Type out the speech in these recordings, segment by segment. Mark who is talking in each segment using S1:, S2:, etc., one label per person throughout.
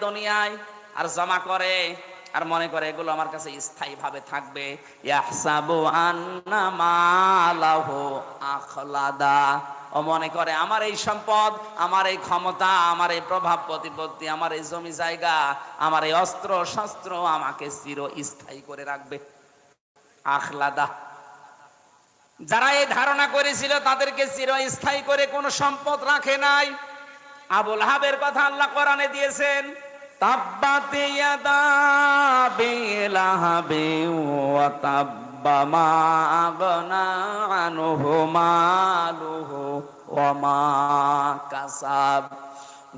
S1: দুনিয়ায় আর জমা করে আর মনে করে এগুলো আমার কাছে স্থায়ী ভাবে থাকবে। ইয়াহসাবু আন্না মালাহু আখলাদা, ও মনে করে আমার এই সম্পদ, আমার এই ক্ষমতা, আমার এই প্রভাব প্রতিপত্তি, আমার এই জমি জায়গা, আমার এই অস্ত্র শস্ত্র আমাকে চিরস্থায়ী করে রাখবে। আখলাদা, যারা এই ধারণা করেছিল তাদেরকে চিরস্থায়ী করে কোনো সম্পদ রাখে নাই। আবু লাহাবের কথা আল্লাহ কোরআনে দিয়েছেন, তাব্বাত ইয়াদা আবি লাহাবিন ওয়া তাব্বা মা আগনা আনহু মালুহু ওয়া মা কাসাব।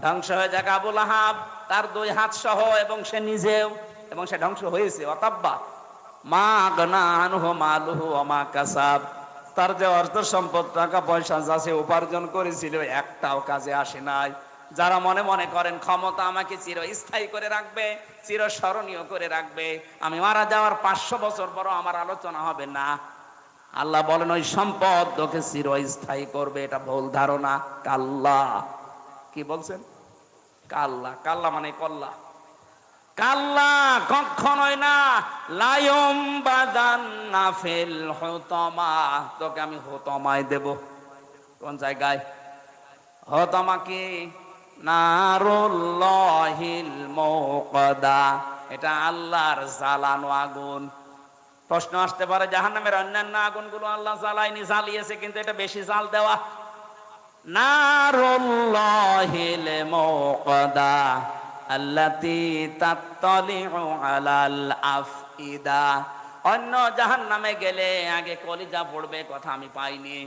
S1: ধ্বংস হয়ে যাক আবু লাহাব, তার দুই হাত সহ, এবং সে নিজেও, এবং সে ধ্বংস হয়েছে। ওয়া তাব্বা মা আগনা আনহু মালুহু ওয়া মা কাসাব, তার যে অর্থ সম্পদ টাকা পয়সা যা সে উপার্জন করেছিল একটাও কাজে আসে নাই। যারা মনে মনে করেন ক্ষমতা আমাকে চিরস্থায়ী করে রাখবে, চিরস্মরণীয় করে রাখবে, আমি মারা যাওয়ার 500 বছর পর আমার আলোচনা হবে না, আল্লাহ বলেন ওই সম্পদ তোকে চিরস্থায়ী করবে। এটা ভুল ধারণা। কাল্লা, কি বলছেন? কাল্লা, কাল্লা মানে কল্লা, কাল্লা কখনোই না। লায়ম বাদান নাফিল হুতমা, তোকে আমি হুতমায় দেব। কোন জায়গায়? হুতমা কি? নারুল্লাহিল মুকাদা, এটা আল্লাহর জ্বালানো আগুন। প্রশ্ন আসতে পারে জাহান্নামের অন্যান্য আগুনগুলো আল্লাহ জ্বালায়নি, জ্বালিয়েছে, কিন্তু এটা বেশি জাল দেওয়া। নারুল্লাহিল মুকাদা আল্লাতী তাত্তালিউ আলাল আফইদা, অন্য জাহান্নামে গেলে আগে কলিজা পড়বে, কথা আমি পাইনি,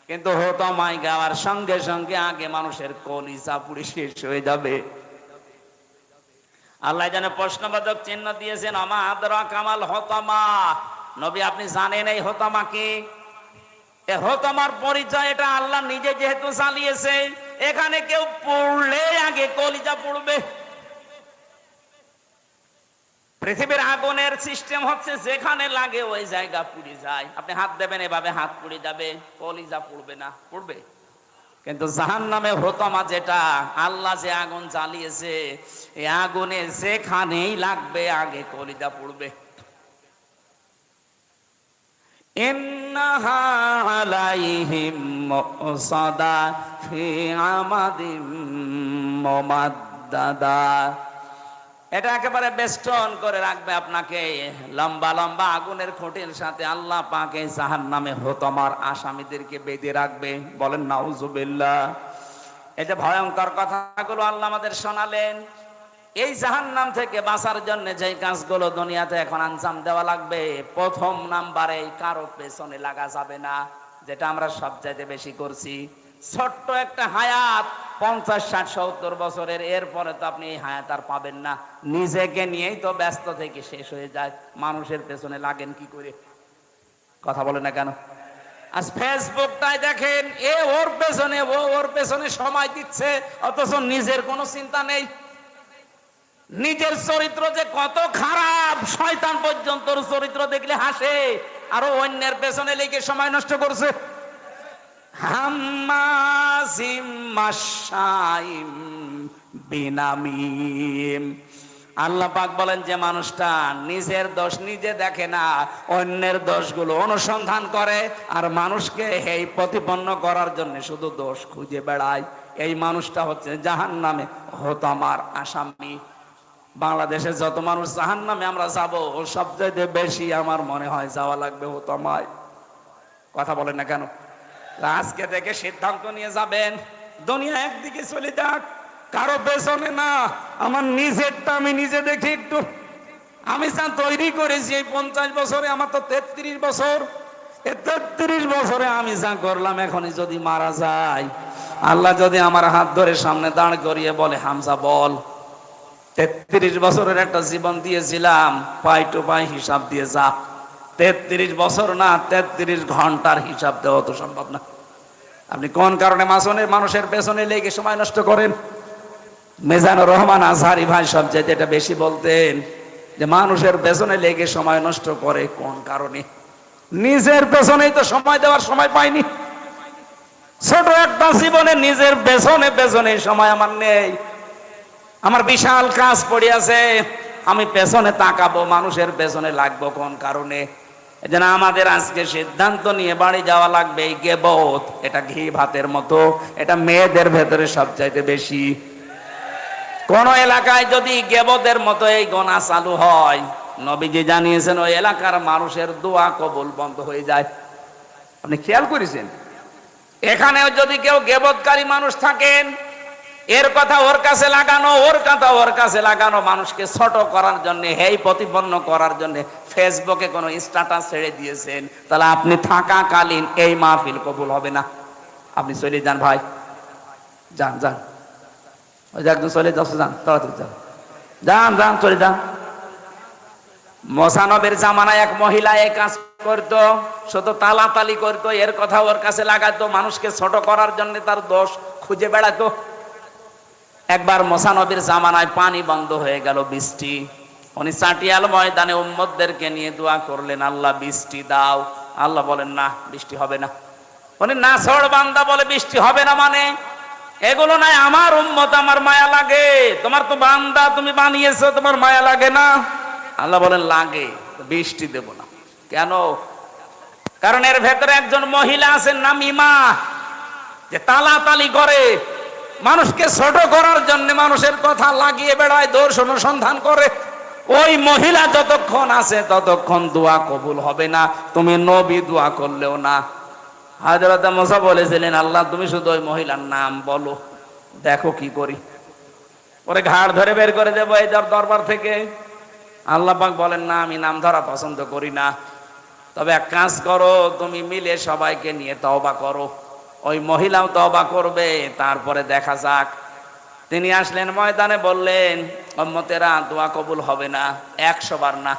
S1: কিন্তু হুতমায় গাওয়ার সঙ্গে সঙ্গে আগে মানুষের কলিজা পুড়ে শেষ হয়ে যাবে। আল্লাহ যেন প্রশ্নবাচক চিহ্ন দিয়েছেন, আমা আদরা কামাল হুতমা, নবী আপনি জানেন এই হুতমা কি? এই হুতমার পরিচয় এটা আল্লাহ নিজে যেহেতু চালিয়েছে, এখানে কেউ পড়লে আগে কলিজা পড়বে। পৃথিবীর আগুনের সিস্টেম হচ্ছে যেখানে লাগে ওই জায়গা পুড়ে যায়। আপনি হাত দেবেন, এভাবে হাত পুড়ে যাবে, কলিজা পুড়বে না? পুড়বে। কিন্তু জাহান্নামে হুতমা যেটা আল্লাহ যে আগুন জ্বালিয়েছে, এই আগুনে যেখানেই লাগবে আগে কলিজা পুড়বে। ইন্নাহা আলাইহিম মুসাদা ফি আমাদিম মুমাদ্দাদা, এটা একেবারে বেষ্টন করে রাখবে আপনাকে লম্বা লম্বা আগুনের খুঁটির সাথে। আল্লাহ পাকে জাহান্নামে হুতমার আসামিদেরকে বেঁধে রাখবে। বলেন নাউজুবিল্লাহ। এই যে ভয়ঙ্কর কথাগুলো আল্লাহ আমাদের শোনালেন, এই জাহান্নাম থেকে বাঁচার জন্য যে কাজগুলো দুনিয়াতে এখন আঞ্জাম দেওয়া লাগবে, প্রথম নাম্বারে কারো পেছনে লাগা যাবে না, যেটা আমরা সবচাইতে বেশি করছি। ছোট্ট একটা হায়াত 50, 60, 70 বছরের, এরপরে তো আপনি এই হায়াত আর পাবেন না। নিজেকে নিয়েই তো ব্যস্ত থেকে শেষ হয়ে যায়, মানুষের পেছনে লাগেন কি করে? কথা বলে না কেন? আজ ফেসবুকটাই দেখেন, এ ওর পেছনে, ও ওর পেছনে সময় দিচ্ছে, অথচ নিজের কোনো চিন্তা নেই। নিজের চরিত্র যে কত খারাপ, শয়তান পর্যন্ত চরিত্র দেখলে হাসে, আরো অন্যের পেছনে লেগে সময় নষ্ট করছে। হাম্মাজিম মাশাইম বিনামিম, আল্লাহ পাক বলেন যে মানুষটা নিজের দোষ নিজে দেখে না, অন্যের দোষগুলো অনুসন্ধান করে আর মানুষকে এই প্রতিপন্ন করার জন্য শুধু দোষ খুঁজে বেড়ায়, এই মানুষটা হচ্ছে জাহান্নামে হুতমার আসামি। বাংলাদেশে যত মানুষ জাহান্নামে আমরা যাবো, সবচেয়ে বেশি আমার মনে হয় যাওয়া লাগবে হুতমায়। কথা বলেন না কেন? আজকে থেকে সিদ্ধান্ত নিয়ে যাবেন, দুনিয়া একদিকে চলে যাক, কারো পেছনে না, আমার নিজেরটা আমি নিজে দেখি একটু। আমি যা তৈরি করেছি এই 50 বছরে, আমার তো 33 বছর, এই 33 বছরে আমি যা করলাম, এখনই যদি মারা যায়, আল্লাহ যদি আমার হাত ধরে সামনে দাঁড় করিয়ে বলে হামজা বল, 33 বছরের একটা জীবন দিয়েছিলাম, পাই টু পাই হিসাব দিয়ে যা। 33 বছর না, 33 ঘন্টার হিসাব দেওয়া তো সম্ভব না। আপনি কোন কারণে মানুষের পেছনে লেগে সময় নষ্ট করেন? মিজানুর রহমান আজহারি ভাই সবচেয়ে এটা বেশি বলতেন, যে মানুষের পেছনে লেগে সময় নষ্ট করে কোন কারণে? নিজের পেছনেই তো সময় দেওয়ার সময় পাইনি। ছোট একটা জীবনে নিজের পেছনে সময় আমার নেই। আমার বিশাল কাজ পড়ে আছে, আমি পেছনে তাকাবো, মানুষের পেছনে লাগবো কোন কারণে? এজন্য আমাদের আজকে সিদ্ধান্ত নিয়ে বাড়ি যাওয়া লাগবে। এই গীবত এটা ঘি ভাতের মতো, এটা মেয়েদের ভেতরে সবচাইতে বেশি। কোন এলাকায় যদি গীবতের মতো এই গোনা চালু হয়, নবীজি জানিয়েছেন ওই এলাকার মানুষের দোয়া কবুল বন্ধ হয়ে যায়। আপনি খেয়াল করেছেন? এখানেও যদি কেউ গীবতকারী মানুষ থাকেন, এর কথা ওর কাছে লাগানো, ওর কথা ওর কাছে লাগানো, মানুষকে ছোট করার জন্য, হেয় প্রতিপন্ন করার জন্য ফেসবুকে কোনো স্ট্যাটাস ছেড়ে দিয়েছেন, তাহলে আপনি থাকাকালীন এই মাহফিল কবুল হবে না। আপনি চলে যান ভাই, যান যান, ওই যে একদম চলে যাচ্ছে, যান তাড়াতাড়ি যান, যান যান চলে যান। মোসানবের জামানায় এক মহিলা এই কাজ করতো, শুধু তালাতালি করতো, এর কথা ওর কাছে লাগাতো, মানুষকে ছোট করার জন্য তার দোষ খুঁজে বেড়াতো। একবার মোসানবির জামানায় পানি বন্ধ হয়ে গেল, বৃষ্টি। উনি চাটিয়াল ময়দানে উম্মতদেরকে নিয়ে দোয়া করলেন, আল্লাহ বৃষ্টি দাও। আল্লাহ বলেন না, বৃষ্টি হবে না। উনি নাছড় বান্দা বলে বৃষ্টি হবে না মানে? এগুলো নাই, আমার উম্মত, আমার মায়া লাগে। তোমার তো বান্দা, তুমি বানিয়েছো, তোমার মায়া লাগে না? আল্লাহ বলেন লাগে, বৃষ্টি দেব না। কেন? কারণ এর ভেতরে একজন মহিলা আছেন নামিমা, যে তালাতালি করে, মানুষকে ছোট করার জন্য মানুষের কথা লাগিয়ে বেড়ায়, দোষ অনুসন্ধান করে। ওই মহিলা যতক্ষণ আছে ততক্ষণ দোয়া কবুল হবে না, তুমি নবী দোয়া করলেও না। হযরত মুসা বলেছিলেন, আল্লাহ তুমি শুধু ওই মহিলার নাম বলো, দেখো কি করি। পরে ঘাড় ধরে বের করে দেবো এই দরবার থেকে। আল্লাহ পাক বলেন, না, আমি নাম ধরা পছন্দ করি না, তবে এক কাজ করো, তুমি মিলে সবাইকে নিয়ে তওবা করো। ওই মহিলাও তওবা করবে, তারপরে দেখা যাক। তিনি আসলেন ময়দানে, বললেন, উম্মতেরা দোয়া কবুল হবে না, 100 বার না।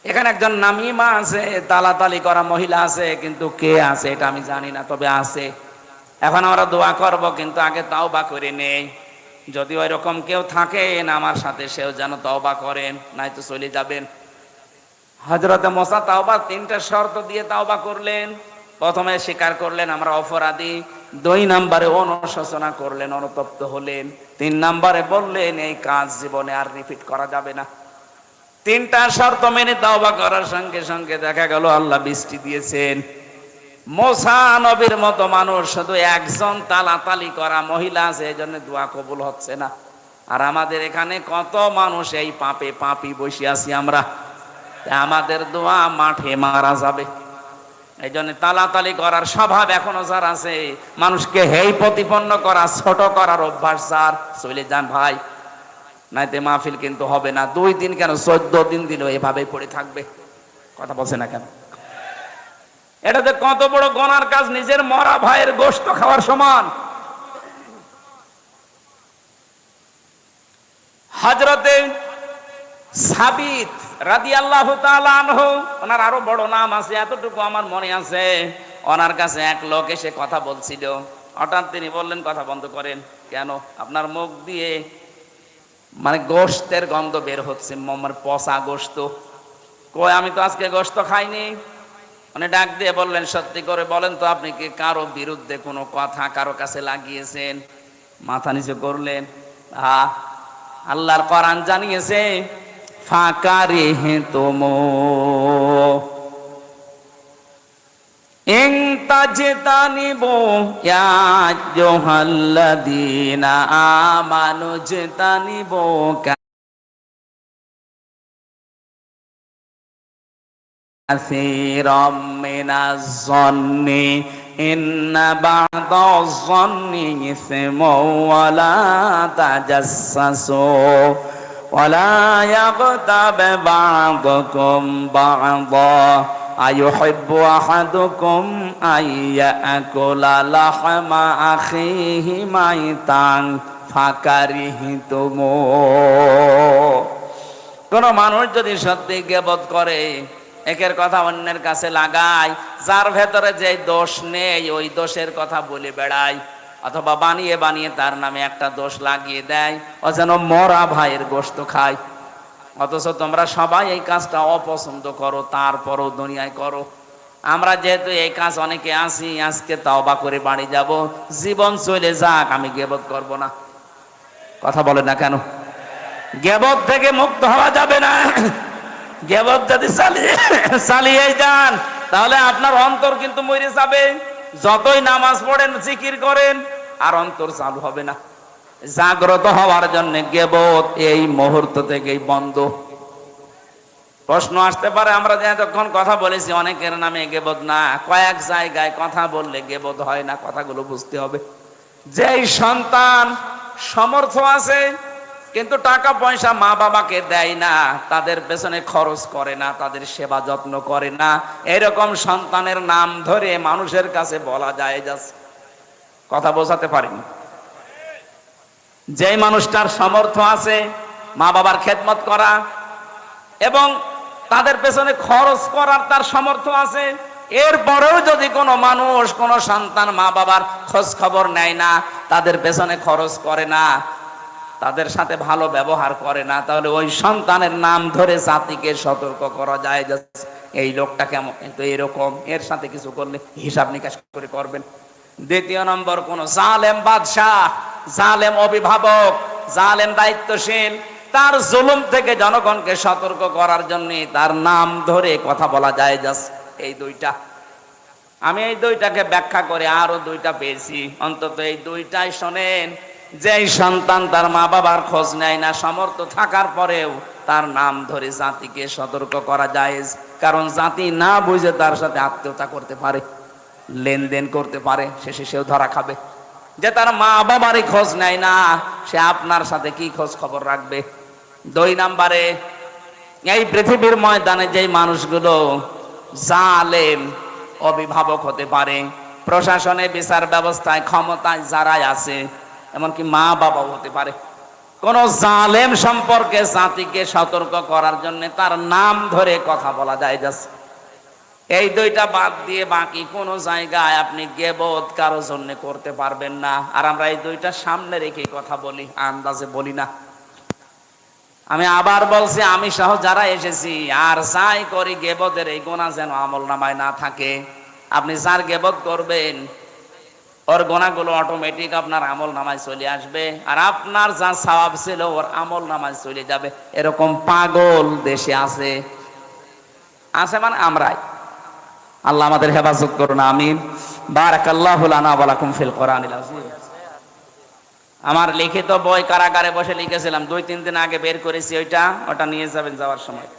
S1: এখানে একজন নামিমা আছে, তালাতালি করা মহিলা আছে, কিন্তু কে আছে এটা আমি জানি না, তবে আছে। এখন আমরা দোয়া করব, কিন্তু আগে তওবা করে নেই। যদি ওই রকম কেউ থাকেন আমার সাথে, সেও যেন তওবা করেন, নাই তো চলে যাবেন। হযরত মুসা তওবা 3টা শর্ত দিয়ে তওবা করলেন। প্রথমে স্বীকার করলেন আমরা অপরাধী, 2 নম্বরে অনুশোচনা করলেন, অনুতপ্ত হলেন, 3 নম্বরে বললেন এই কাজ জীবনে আর রিপিট করা যাবে না। 3টা শর্ত মেনে তওবা করার সঙ্গে সঙ্গে দেখা গেল আল্লাহ বৃষ্টি দিয়েছেন। মুসা নবীর মতো মানুষ, শুধু একজন তালাতালি করা মহিলা আছে, এই জন্য দোয়া কবুল হচ্ছে না। আর আমাদের এখানে কত মানুষ এই পাপে পাপি বসে আছি আমরা, আমাদের দোয়া মাঠে মারা যাবে। এই জন্য তালাতালি করার স্বভাব এখনো যার আছে, মানুষকে হেয় প্রতিপন্ন করা, ছোট করার অভ্যাস যার, চলে যান ভাই, নাইতে মাহফিল কিন্তু হবে না। 2 দিন কেন, 14 দিন দিলেও এভাবেই পড়ে থাকবে। কথা বলছে না কেন? এটাতে কত বড় গুনার কাজ, নিজের মরা ভাইয়ের গোশত খাওয়ার সমান। হযরতে সাবিত রাদিয়াল্লাহু তাআলা আনহু, ওনার আরো বড় নাম আছে, এতটুকু আমার মনে আছে। ওনার কাছে এক লোক এসে কথা বলছিল, হঠাৎ তিনি বললেন, কথা বন্ধ করেন। কেন? আপনার মুখ দিয়ে মানে গোশতের গন্ধ বের হচ্ছে, পচা গোশত। কই, আমি তো আজকে গোশত খাইনি। উনি ডাক দিয়ে বললেন, সত্যি করে বলেন তো, আপনি কি কারো বিরুদ্ধে কোনো কথা কারো কাছে লাগিয়েছেন? মাথা নিচু করলেন। আল্লাহর কোরআন জানিয়েছে, ফাকারিহতুমু ইন তাজতানিবু ইয়া আইয়ুহাল্লাযীনা আমানু জতানিবু কাসীরাম মিনাজ-যন্নি ইন্না বা'দাজ-যন্নি ইসমু ওয়া লা তাজাসসাসু ওয়া লা ইয়াগতাব বা'দুকুম বা'দা আইয়ুহিব্বু আহাদুকুম আইয়াকুলা লাহমা আখিহি মাইতান ফাকারিহতুমু। কোন মানুষ যদি সত্যি গীবত করে, একের কথা অন্যের কাছে লাগায়, যার ভেতরে যে দোষ নেই ওই দোষের কথা বলে বেড়ায়, অথবা বানিয়ে বানিয়ে তার নামে একটা দোষ লাগিয়ে দেয়, ও যেন মরা ভাইয়ের গোশত খায়। অথচ তোমরা সবাই এই কাজটা অপছন্দ করো, তারপরও দুনিয়ায় করো। আমরা যেহেতু এই কাজ অনেকে আসি, আজকে তওবা করে বাড়ি যাব, জীবন চলে যাক, আমি গীবত করব না। কথা বলে না কেন? গীবত থেকে মুক্ত হওয়া যাবে না। গীবত যদি চালিয়ে যান তাহলে আপনার অন্তর কিন্তু মরে যাবে। যতই নামাজ পড়েন, জিকির করেন, আর অন্তর চালু হবে না। জাগ্রত হওয়ার জন্য গীবত এই মুহূর্ত থেকেই বন্ধ। প্রশ্ন আসতে পারে, আমরা যে এতক্ষণ কথা বলেছি অনেকের নামে গীবত না, কয়েক জায়গায় কথা বললে গীবত হয় না। কথাগুলো বুঝতে হবে। যেই সন্তান সমর্থ আছে কিন্তু টাকা পয়সা মা বাবাকে দেয় না, তাদের পেছনে খরচ করে না, তাদের সেবা যত্ন করে না, এরকম সন্তানের নাম ধরে মানুষের কাছে বলা যায় যাচ্ছে। কথা বোঝাতে পারিনি? যেই মানুষটার সমর্থ আছে মা বাবার খেদমত করা এবং তাদের পেছনে খরচ করার তার সামর্থ্য আছে, এরপরেও যদি কোনো মানুষ, কোনো সন্তান মা বাবার খোঁজ খবর নেয় না, তাদের পেছনে খরচ করে না, তাদের সাথে ভালো ব্যবহার করে না, তাহলে ওই সন্তানের নাম ধরে জাতিকে সতর্ক করা যায় যে এই লোকটা কেমন, কিন্তু এরকম, এর সাথে কিছু করলে হিসাব নিকাশ করে করবেন। দ্বিতীয় নম্বর, কোন জালেম বাদশাহ, জালেম অভিভাবক, জালেম দায়িত্বশীল, তার জুলুম থেকে জনগণকে সতর্ক করার জন্য তার নাম ধরে কথা বলা যায় যাচ্ছে। এই দুইটা, আমি এই দুইটাকে ব্যাখ্যা করে আরো দুইটা পেয়েছি। অন্তত এই দুইটাই শোনেন। যেই সন্তান তার মা বাবার খোঁজ নেয় না, সামর্থ্য থাকার পরেও তার নাম ধরে জাতিকে সতর্ক করা যায়, কারণ জাতি না বুঝে তার সাথে আত্মীয়তা করতে পারে, লেনদেন করতে পারে, শেষে সেও ধরা খাবে। যে তার মা বাবারই খোঁজ নেয় না, সে আপনার সাথে কি খোঁজ খবর রাখবে? দুই নম্বরে, এই পৃথিবীর ময়দানে যেই মানুষগুলো জালেম অভিভাবক হতে পারে, প্রশাসনে, বিচার ব্যবস্থায়, ক্ষমতায় যারাই আছে, এমনকি মা বাবাও হতে পারে, কোন জালেম সম্পর্কে জাতিকে সতর্ক করার জন্য তার নাম ধরে কথা বলা যায় যাচ্ছে। এই দুইটা বাদ দিয়ে বাকি কোন জায়গায় আপনি গীবত কারো জন্য করতে পারবেন না। আর আমরা এই দুইটা সামনে রেখে কথা বলি, আন্দাজে বলি না। আমি আবার বলছি, আমি সহ যারা এসেছি আর যাই করি, গীবতের এই গুনাহ যেন আমল নামায় না থাকে। আপনি যার গীবত করবেন ওর গুনাহগুলো অটোমেটিক আপনার আমল নামায় চলে আসবে, আর আপনার যা সওয়াব ছিল ওর আমল নামায় চলে যাবে। এরকম পাগল দেশে আছে, আছে মানে আমরাই। আল্লাহ আমাদের হেফাজত করুন, আমিন। বারাকাল্লাহু লানা ওয়া লাকুম ফিল কোরআনিল আযীম। আমার লিখিত বই কারাগারে বসে লিখেছিলাম, 2-3 দিন আগে বের করেছি, ওটা নিয়ে যাবেন যাওয়ার সময়।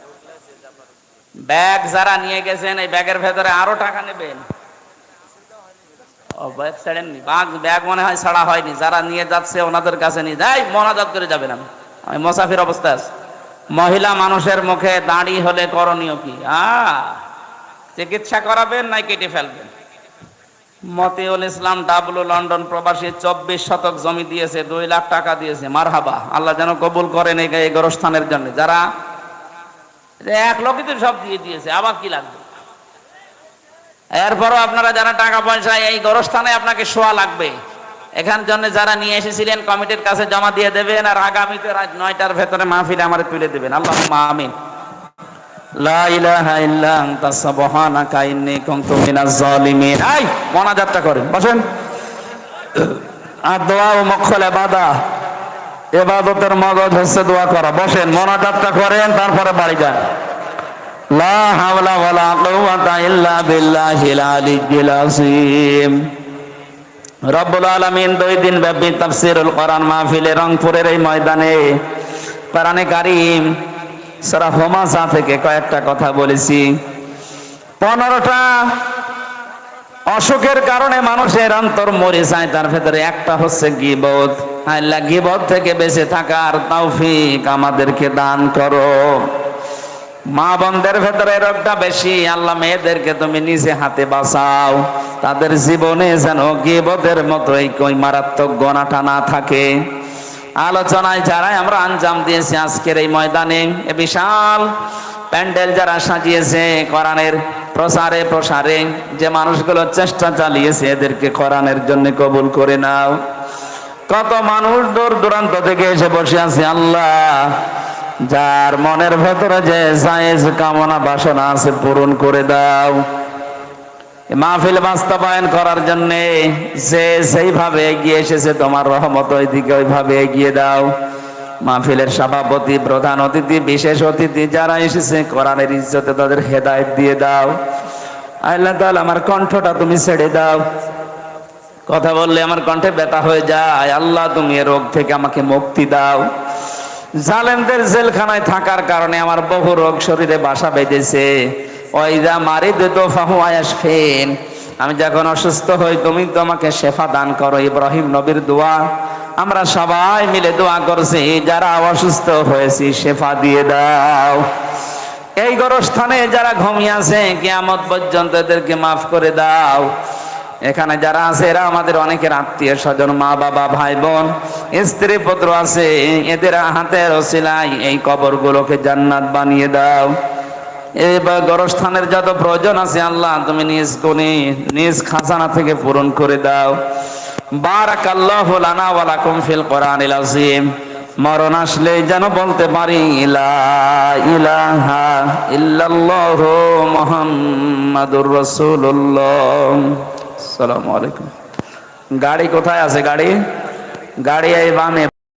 S1: ব্যাগ যারা নিয়ে গেছেন, এই ব্যাগের ভেতরে আরো টাকা নেবেন। ও ব্যাগ ছাড়েননি? ব্যাগ মনে হয় ছাড়া হয়নি। যারা নিয়ে যাচ্ছে ওনাদের কাছে নিয়ে যাই, মোনাজাত করে যাবেন। আমি মুসাফির অবস্থায় আছি। মহিলা মানুষের মুখে দাঁড়ি হলে করণীয় কি? চিকিৎসা করাবেন নাই কেটে ফেলবেন? মতিউল ইসলাম ডাবলু লন্ডন প্রবাসী 24 শতক জমি দিয়েছে, 2 লাখ টাকা দিয়েছে। মারহাবা, আল্লাহ যেন কবুল করেন এই গোরস্থানের জন্য। যারা 1 লক্ষই তো সব দিয়ে দিয়েছে, আবার কি লাগবে? এরপরও আপনারা যারা টাকা পয়সা, এই গোরস্থানে আপনাকে শোয়া লাগবে। এখান জন্য যারা নিয়ে এসেছিলেন কমিটির কাছে জমা দিয়ে দেবেন, আর আগামীতে রাত 9টার ভেতরে মাহফিলে আমারে তুলে দেবেন। আল্লাহুম্মা আমিন। লা ইলাহা ইল্লা আনতা সুবহানাকা ইন্নী কুনতু মিনাজ জালিমিন। এই মোনাজাতটা করেন, বসেন। আর দোয়া ও মখল ইবাদত, ইবাদতের মগজ হচ্ছে দোয়া করা। বসেন, মোনাজাতটা করেন, তারপরে বাড়ি যান। লা হাওলা ওয়ালা কুওয়াতা ইল্লা বিল্লাহিল আলিয়্যিল আযীম। রব্বুল আলামিন 2 দিন ব্যাপী তাফসীরুল কোরআন মাহফিলে রংপুরের এই ময়দানে কোরআনে কারীম সূরা হুমাযা থেকে কয়েকটা কথা বলেছি। 15টা অসুখের কারণে মানুষের অন্তর মরে যায়, তার ভেতরে একটা হচ্ছে গীবত। আল্লাহ গীবত থেকে বেঁচে থাকার তৌফিক আমাদেরকে দান করো। মা বোনদের ভেতরে রোগটা বেশি, আল্লাহ মেয়েদেরকে তুমি নিজে হাতে বাঁচাও, তাদের জীবনে যেন গীবতের মতো এই কই মারাত্মক গোনাটা না থাকে। আলোচনায় যারাই আমরা আঞ্জাম দিয়েছি আজকের এই ময়দানে, এ বিশাল প্যান্ডেল যারা সাজিয়েছে, কোরআনের প্রসারে প্রসারে যে মানুষগুলো চেষ্টা চালিয়েছে, এদেরকে কোরআনের জন্য কবুল করে নাও। কত মানুষ দূর দূরান্ত থেকে এসে বসে আছে, আল্লাহ যার মনের ভেতরে যে জায়েজ কামনা বাসনা আছে পূরণ করে দাও। মাহফিল বাস্তবায়ন করার জন্য যে যেইভাবে এগিয়ে এসেছে, তোমার রহমত ওইদিকে ওইভাবে এগিয়ে দাও। মাহফিলের সভাপতি, প্রধান অতিথি, বিশেষ অতিথি যারা এসেছে, কোরআনের ইজ্জতে তাদের হেদায়েত দিয়ে দাও। আল্লাহ তাআলা আমার কণ্ঠটা তুমি ছেড়ে দাও, কথা বললে আমার কণ্ঠে ব্যথা হয়ে যায়। আল্লাহ তুমি এ রোগ থেকে আমাকে মুক্তি দাও। জালেমদের জেলখানায় থাকার কারণে আমার বহু রোগ শরীরে বাসা বেঁধেছে। ওয়াইদা মারিদতু ফাহুয়া ইয়াশফিন, আমি যখন অসুস্থ হই তুমি তো আমাকে শেফা দান করো। ইব্রাহিম নবীর দোয়া আমরা সবাই মিলে দোয়া করছি, যারা অসুস্থ হয়েছি শেফা দিয়ে দাও। এই গোরস্থানে যারা ঘুমিয়ে আছে কিয়ামত পর্যন্ত এদেরকে মাফ করে দাও। এখানে যারা আছে এরা আমাদের অনেকের আত্মীয় স্বজন, মা বাবা, ভাই বোন, স্ত্রী পুত্র আছে, এদের হাতের ওসিলায় এই কবরগুলোকে জান্নাত বানিয়ে দাও। এবার গোরস্থানের যত প্রয়োজন আছে আল্লাহ তুমি নিজ গুণে নিজ খাজানা থেকে পূরণ করে দাও। বারাকাল্লাহু লানা ওয়া লাকুম ফিল কোরআনিল আযীম। মরণ আসলে যেন বলতে পারি লা ইলাহা ইল্লাল্লাহু মুহাম্মাদুর রাসূলুল্লাহ। আসসালামু আলাইকুম। গাড়ি কোথায় আছে? গাড়ি এই বামে।